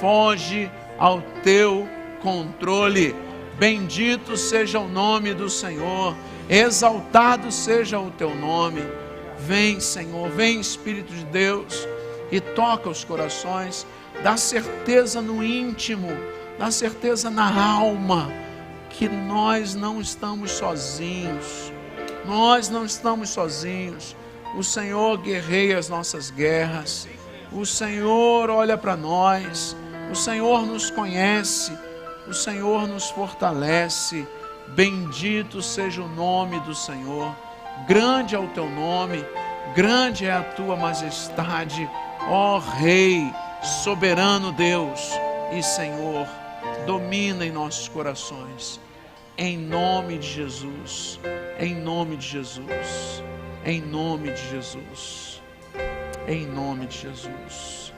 foge ao Teu controle. Bendito seja o nome do Senhor, exaltado seja o Teu nome. Vem, Senhor, vem, Espírito de Deus, e toca os corações, dá certeza no íntimo, dá certeza na alma, que nós não estamos sozinhos. Nós não estamos sozinhos. O Senhor guerreia as nossas guerras. O Senhor olha para nós. O Senhor nos conhece. O Senhor nos fortalece. Bendito seja o nome do Senhor. Grande é o Teu nome. Grande é a Tua majestade. Ó Rei, soberano Deus e Senhor, domina em nossos corações. Em nome de Jesus. Em nome de Jesus. Em nome de Jesus. Em nome de Jesus.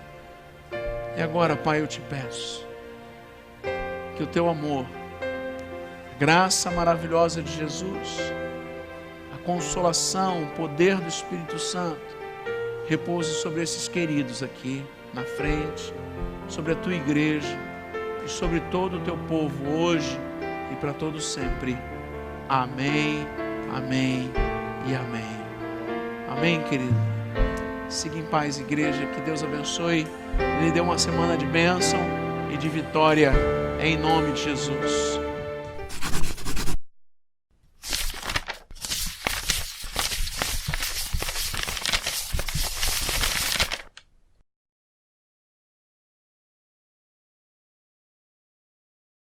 E agora, Pai, eu te peço que o Teu amor, a graça maravilhosa de Jesus, a consolação, o poder do Espírito Santo repouse sobre esses queridos aqui na frente, sobre a Tua igreja e sobre todo o Teu povo hoje e para todo sempre. Amém, amém e amém. Amém, querido. Siga em paz, igreja. Que Deus abençoe. Ele dê uma semana de bênção e de vitória em nome de Jesus.